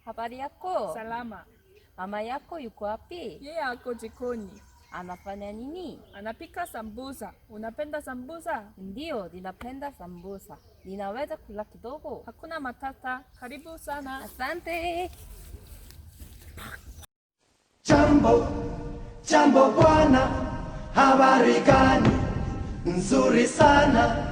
Habari yako? Salama. Mama yako yuko wapi? Yeye ako jikoni. Anafanya nini? Anapika sambusa. Unapenda sambusa? Ndio, ninapenda sambusa. Ninaweza kula kidogo? Hakuna matata. Karibu sana. Asante. Jambo, jambo bwana, habari gani? Nzuri sana.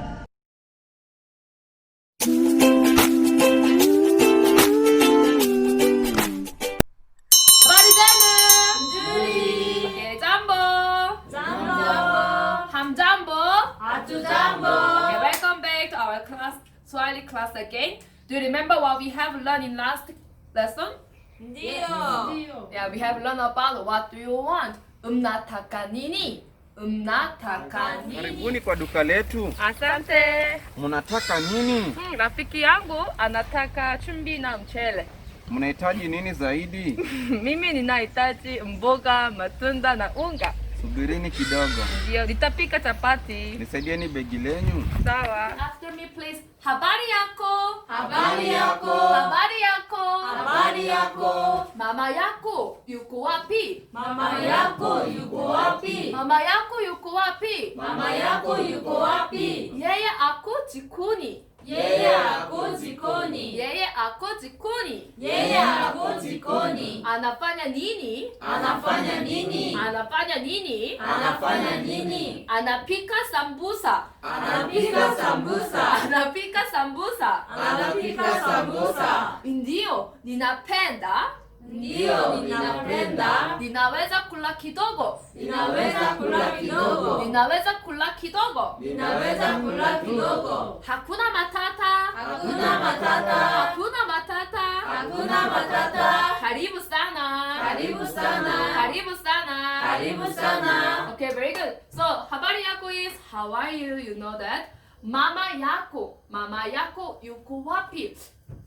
Okay, welcome back to our class, Swahili class again. Do you remember what we have learned in last lesson? Yeah, we have learned about what do you want? Mnataka nini? Mnataka nini? Karibuni kwa duka letu. Asante. Mnataka nini? Rafiki yangu anataka chumvi na mchele. Mnahitaji nini zaidi? Mimi ninahitaji mboga, matunda na unga. Subirini kidogo. Ndio, nitapika chapati. Nisaidieni begi lenyu. Sawa. After me please. Habari yako? Habari yako? Habari yako? Habari yako? Mama yako yuko wapi? Mama yako yuko wapi? Mama yako yuko wapi? Mama yako yuko wapi? Yeye ako jikoni. Yeye ako jikoni. Yeye ako jikoni. Yeye ako jikoni. Anafanya nini? Anafanya nini? Anafanya nini? Anafanya nini? Anapika sambusa. Anapika sambusa. Anapika sambusa. Anapika sambusa. Ndio, ninapenda. Ndio, ninapenda. Ninaweza kula kidogo. Ninaweza kula kidogo. Ninaweza kula kidogo. Ninaweza kula kidogo. Hakuna matata. Hakuna matata. Hakuna matata. Hakuna matata. Karibu sana. Karibu sana. Karibu sana. Karibu sana. Okay, very good. So, habari yako is how are you? You know that. Mama yako yuko wapi?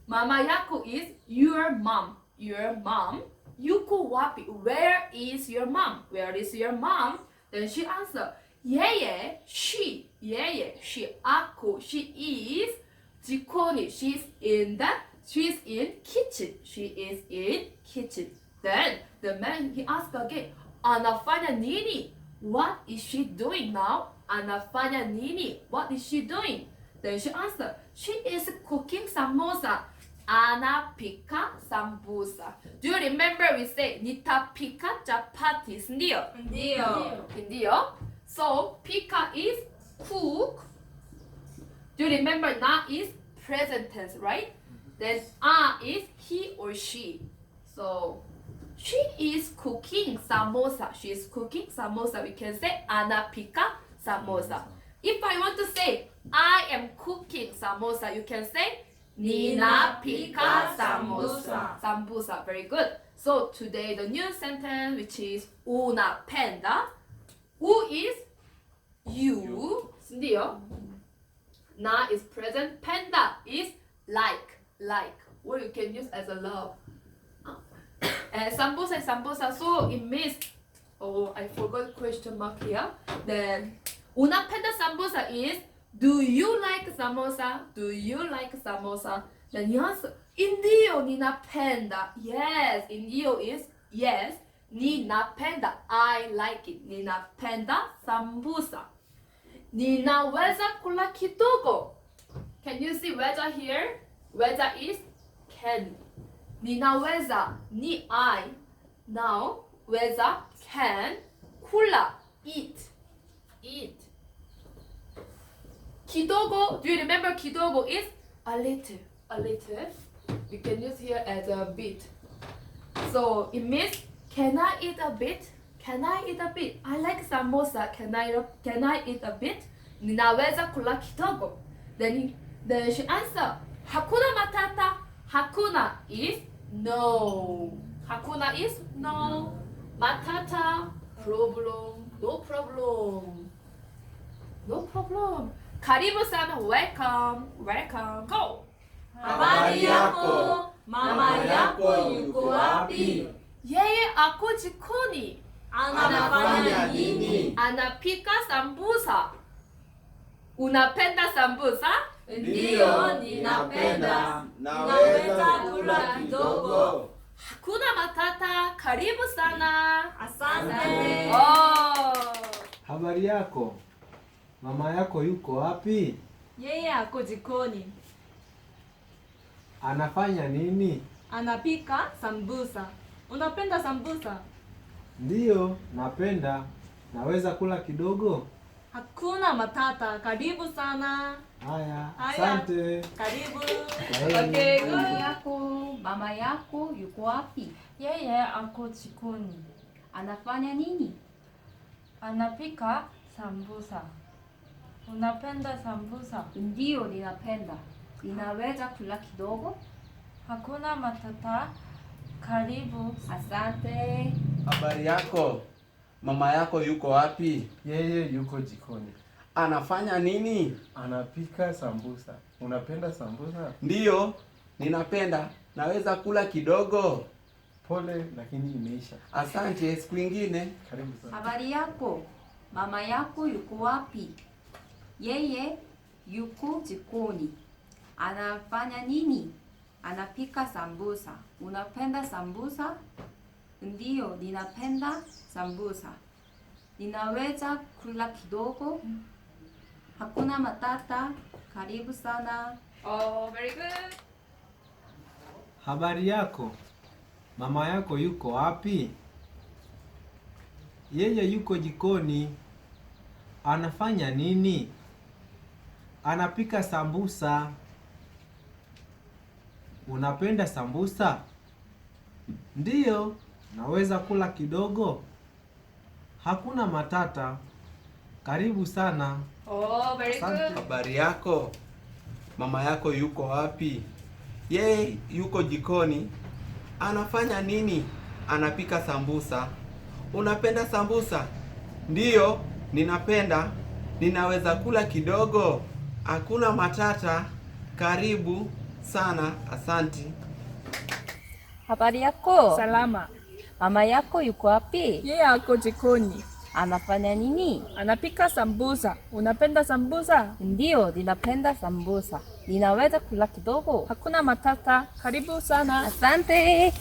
Mama yako is your mom. Your mom. Yuko wapi? Where is your mom? Where is your mom? Then she answer. Yeye, she. Yeye, she. Ako, she is jikoni. She's in kitchen. She is in kitchen. Then the man, he asked again. Anafanya nini? What is she doing now? Anafanya nini? What is she doing? Then she answered. She is cooking samosa. Anapika sambusa. Do you remember we say nitapika chapati? Ndio. Ndio. So pika is cook. Do you remember na is present tense, right? Then is he or she. So she is cooking samosa. She is cooking samosa. We can say anapika samosa. If I want to say I am cooking samosa, you can say Ninapenda Sambusa. Sambusa, very good. So today the new sentence which is Unapenda. U is you. Ndio. Na is present. Penda is like. Or you can use as a love. And sambusa is sambusa. So it means, oh, I forgot question mark here. Then Unapenda Sambusa is, do you like samosa? Do you like samosa? Then you answer, Indio ninapenda. Yes, indio is yes. Ninapenda, I like it. Ninapenda sambusa. Ninaweza kula kidogo. Can you see weza here? Weza is can. Ninaweza, ni I. Now, weza, can. Kula, eat. Kidogo, do you remember kidogo is a little. You can use here as a bit. So it means, can I eat a bit? I like samosa. Can I eat a bit? Ninaweza kula kidogo. Then she answer, hakuna matata. Hakuna is no. Matata, problem. No problem. Karibu sana, welcome. Go. Habari yako? Mama yako yuko wapi? Yeye ako jikoni. Anafanya nini? Anapika sambusa. Unapenda sambusa? Ndiyo, ninapenda. Naweza kula kidogo. Hakuna matata. Karibu sana. Asante. Oh. Habari yako? Mama yako yuko wapi? Yeye ako jikoni. Anafanya nini? Anapika sambusa. Unapenda sambusa? Ndiyo, napenda. Naweza kula kidogo? Hakuna matata. Karibu sana. Haya, Haya. asante. Karibu. Okay, mama yako yuko wapi? Yeye ako jikoni. Anafanya nini? Anapika sambusa. Unapenda sambusa? Ndiyo, ninapenda. Ninaweza kula kidogo? Hakuna matata. Karibu. Asante. Habari yako? Mama yako yuko wapi? Yeye yuko jikoni. Anafanya nini? Anapika sambusa. Unapenda sambusa? Ndiyo, ninapenda. Naweza kula kidogo? Pole, lakini imeisha. Asante, siku ingine. Karibu sana. Habari yako? Mama yako yuko wapi? Yeye yuko jikoni. Anafanya nini? Anapika sambusa. Unapenda sambusa? Ndiyo, ninapenda sambusa. Ninaweza kula kidogo? Hakuna matata. Karibu sana. Oh, very good. Habari yako? Mama yako yuko wapi? Yeye yuko jikoni. Anafanya nini? Anapika sambusa. Unapenda sambusa? Ndiyo, naweza kula kidogo. Hakuna matata. Karibu sana. Oh, very good. Habari yako? Mama yako yuko wapi? Yeye yuko jikoni. Anafanya nini? Anapika sambusa. Unapenda sambusa? Ndiyo, ninapenda. Ninaweza kula kidogo. Hakuna matata. Karibu sana. Asanti. Habari yako? Salama. Mama yako yuko wapi? Yeye ako jikoni. Anafanya nini? Anapika sambusa. Unapenda sambusa? Ndiyo, ninapenda sambusa. Ninaweza kula kidogo? Hakuna matata. Karibu sana. Asante.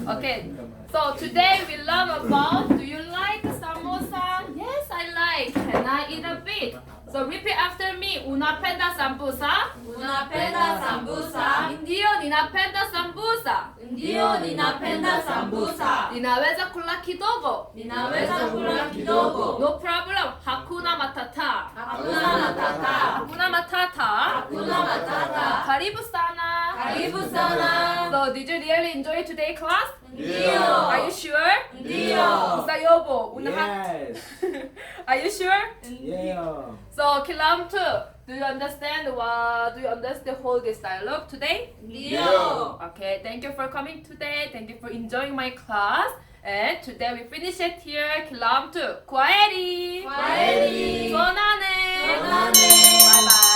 Okay, so today we learn about, do you like samosa? Yes, I like. Can I eat a bit? So repeat after me. Unapenda sambusa? Unapenda sambusa? Ndiyo, ninapenda sambusa. Ndiyo, ninapenda sambusa. Ninaweza kula kidogo? Ninaweza kula kidogo. No problem. Hakuna matata. Hakuna matata. Hakuna matata. Hakuna matata. Karibu sana. Karibu sana. So did you really enjoy today's class? Ndiyo. Are you sure? Ndiyo. Sa yobo. Yes. Are you sure? Yeah. So kila mtu, do you understand the whole this dialogue today? Ndiyo. Okay, thank you for coming today. Thank you for enjoying my class. And today we finish it here. kila mtu, kwaheri. Kwaheri. 전하네. 전하네. Bye bye.